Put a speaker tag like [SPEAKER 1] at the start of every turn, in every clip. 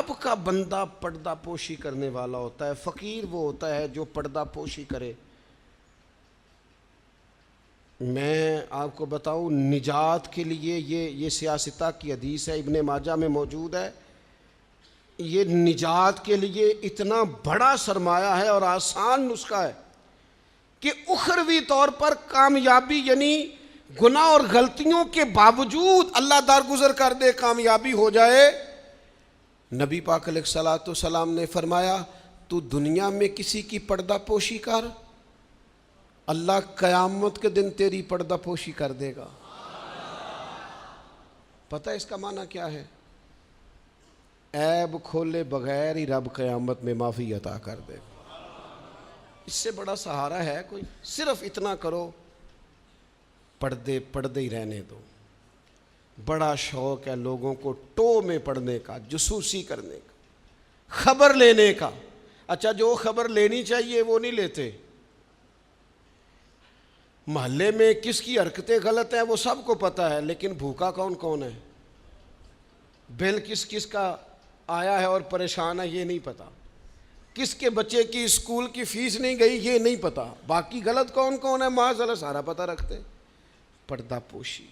[SPEAKER 1] رب کا بندہ پردہ پوشی کرنے والا ہوتا ہے، فقیر وہ ہوتا ہے جو پردہ پوشی کرے۔ میں آپ کو بتاؤں، نجات کے لیے یہ سیاستہ کی حدیث ہے، ابن ماجہ میں موجود ہے، یہ نجات کے لیے اتنا بڑا سرمایہ ہے اور آسان نسخہ ہے کہ اخروی طور پر کامیابی، یعنی گناہ اور غلطیوں کے باوجود اللہ درگزر کر دے، کامیابی ہو جائے۔ نبی پاک علیہ الصلوۃ والسلام نے فرمایا تو دنیا میں کسی کی پردہ پوشی کر، اللہ قیامت کے دن تیری پردہ پوشی کر دے گا۔ پتہ اس کا معنی کیا ہے؟ عیب کھولے بغیر ہی رب قیامت میں معافی عطا کر دے گا۔ اس سے بڑا سہارا ہے کوئی؟ صرف اتنا کرو، پردے ہی رہنے دو۔ بڑا شوق ہے لوگوں کو ٹو میں پڑھنے کا، جاسوسی کرنے کا، خبر لینے کا۔ اچھا، جو خبر لینی چاہیے وہ نہیں لیتے۔ محلے میں کس کی حرکتیں غلط ہیں وہ سب کو پتہ ہے، لیکن بھوکا کون کون ہے، بل کس کا آیا ہے اور پریشان ہے یہ نہیں پتہ، کس کے بچے کی اسکول کی فیس نہیں گئی یہ نہیں پتہ، باقی غلط کون ہے معاذ اللہ سارا پتہ رکھتے۔ پردہ پوشی،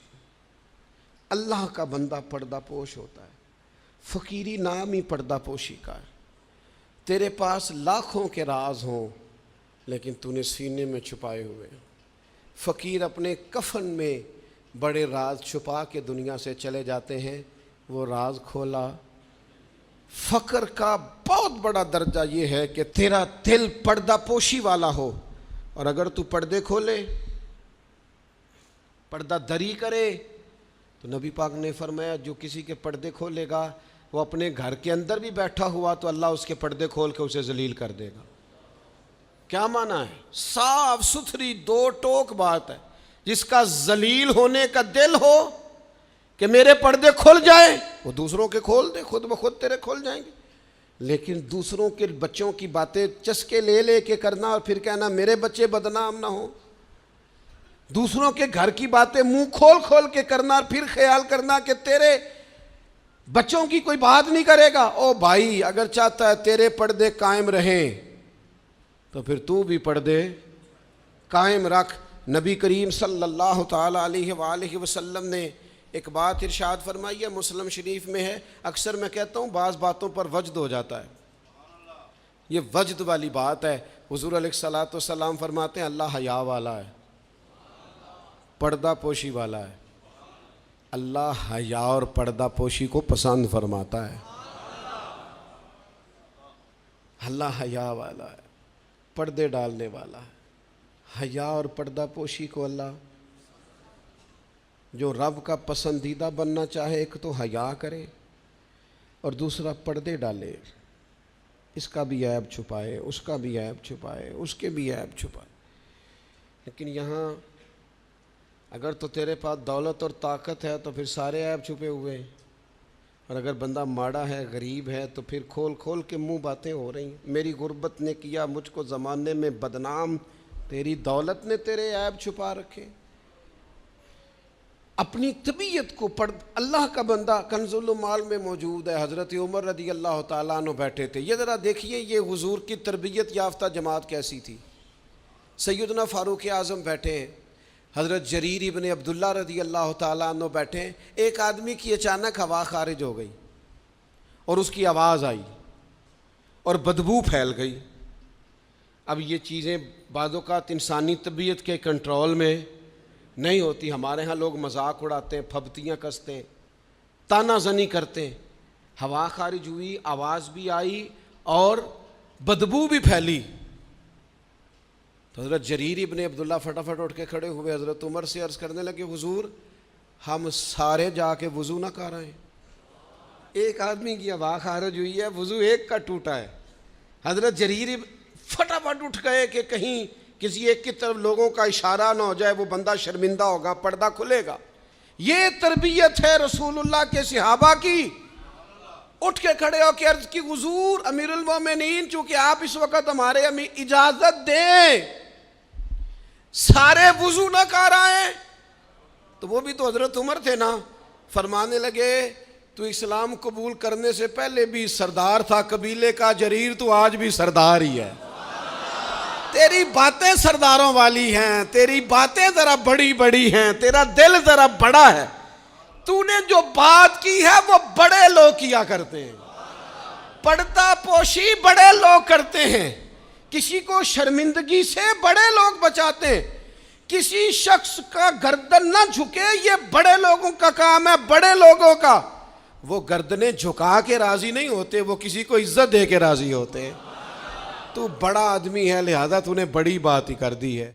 [SPEAKER 1] اللہ کا بندہ پردہ پوش ہوتا ہے۔ فقیری نام ہی پردہ پوشی کا ہے۔ تیرے پاس لاکھوں کے راز ہوں لیکن تو نے سینے میں چھپائے ہوئے۔ فقیر اپنے کفن میں بڑے راز چھپا کے دنیا سے چلے جاتے ہیں، وہ راز کھولا۔ فقر کا بہت بڑا درجہ یہ ہے کہ تیرا دل پردہ پوشی والا ہو، اور اگر تو پردے کھولے، پردہ دری کرے، تو نبی پاک نے فرمایا جو کسی کے پردے کھولے گا وہ اپنے گھر کے اندر بھی بیٹھا ہوا تو اللہ اس کے پردے کھول کے اسے ذلیل کر دے گا۔ کیا معنی ہے؟ صاف ستھری دو ٹوک بات ہے۔ جس کا ذلیل ہونے کا دل ہو کہ میرے پردے کھل جائیں، وہ دوسروں کے کھول دے، خود بخود تیرے کھل جائیں گے۔ لیکن دوسروں کے بچوں کی باتیں چسکے لے کے کرنا اور پھر کہنا میرے بچے بدنام نہ ہوں، دوسروں کے گھر کی باتیں منہ کھول کے کرنا اور پھر خیال کرنا کہ تیرے بچوں کی کوئی بات نہیں کرے گا۔ او بھائی، اگر چاہتا ہے تیرے پردے قائم رہیں تو پھر تو بھی پردے قائم رکھ۔ نبی کریم صلی اللہ تعالی علیہ وآلہ وسلم نے ایک بات ارشاد فرمائی ہے، مسلم شریف میں ہے۔ اکثر میں کہتا ہوں بعض باتوں پر وجد ہو جاتا ہے، یہ وجد والی بات ہے۔ حضور علیہ الصلوۃ والسلام فرماتے ہیں اللہ حیا والا ہے، پردہ پوشی والا ہے۔ اللہ حیا اور پردہ پوشی کو پسند فرماتا ہے۔ اللہ حیا والا ہے، پردے ڈالنے والا ہے۔ حیا اور پردہ پوشی کو اللہ، جو رب کا پسندیدہ بننا چاہے، ایک تو حیا کرے اور دوسرا پردے ڈالے، اس کا بھی عیب چھپائے، اس کا بھی عیب چھپائے، اس کے بھی عیب چھپائے۔ لیکن یہاں اگر تو تیرے پاس دولت اور طاقت ہے تو پھر سارے عیب چھپے ہوئے ہیں، اور اگر بندہ ماڑا ہے، غریب ہے، تو پھر کھول کے منہ باتیں ہو رہی ہیں۔ میری غربت نے کیا مجھ کو زمانے میں بدنام، تیری دولت نے تیرے عیب چھپا رکھے۔ اپنی طبیعت کو اللہ کا بندہ کنز المال میں موجود ہے، حضرت عمر رضی اللہ تعالیٰ عنہ بیٹھے تھے۔ یہ ذرا دیکھیے یہ حضور کی تربیت یافتہ جماعت کیسی تھی۔ سیدنا فاروق اعظم بیٹھے ہیں، حضرت جریر ابن عبداللہ رضی اللہ تعالیٰ عنہ بیٹھے ہیں۔ ایک آدمی کی اچانک ہوا خارج ہو گئی اور اس کی آواز آئی اور بدبو پھیل گئی۔ اب یہ چیزیں بعض اوقات انسانی طبیعت کے کنٹرول میں نہیں ہوتی۔ ہمارے ہاں لوگ مذاق اڑاتے ہیں، پھبتیاں کستے ہیں، تانا زنی کرتے ہیں۔ ہوا خارج ہوئی، آواز بھی آئی اور بدبو بھی پھیلی۔ تو حضرت جریر ابن عبداللہ فٹافٹ اٹھ کے کھڑے ہوئے، حضرت عمر سے عرض کرنے لگے حضور ہم سارے جا کے وضو نہ کر آئیں، ایک آدمی کی ہوا خارج ہوئی ہے، وضو ایک کا ٹوٹا ہے۔ حضرت جریر فٹافٹ اٹھ گئے کہ کہیں کسی ایک کی طرف لوگوں کا اشارہ نہ ہو جائے، وہ بندہ شرمندہ ہوگا، پردہ کھلے گا۔ یہ تربیت ہے رسول اللہ کے صحابہ کی۔ اٹھ کے کھڑے ہو کے عرض کی حضور امیر المومنین، چونکہ آپ اس وقت ہمارے اجازت دیں سارے وضو نہ کر آئیں، تو وہ بھی تو حضرت عمر تھے نا۔ فرمانے لگے تو اسلام قبول کرنے سے پہلے بھی سردار تھا قبیلے کا جریر، تو آج بھی سردار ہی ہے۔ تیری باتیں سرداروں والی ہیں، تیری باتیں ذرا بڑی بڑی ہیں، تیرا دل ذرا بڑا ہے، تو نے جو بات کی ہے وہ بڑے لوگ کیا کرتے ہیں، پردہ پوشی بڑے لوگ کرتے ہیں، کسی کو شرمندگی سے بڑے لوگ بچاتے ہیں، کسی شخص کا گردن نہ جھکے یہ بڑے لوگوں کا کام ہے، بڑے لوگوں کا۔ وہ گردنیں جھکا کے راضی نہیں ہوتے، وہ کسی کو عزت دے کے راضی ہوتے ہیں۔ تو بڑا آدمی ہے، لہذا تو نے بڑی بات ہی کر دی ہے۔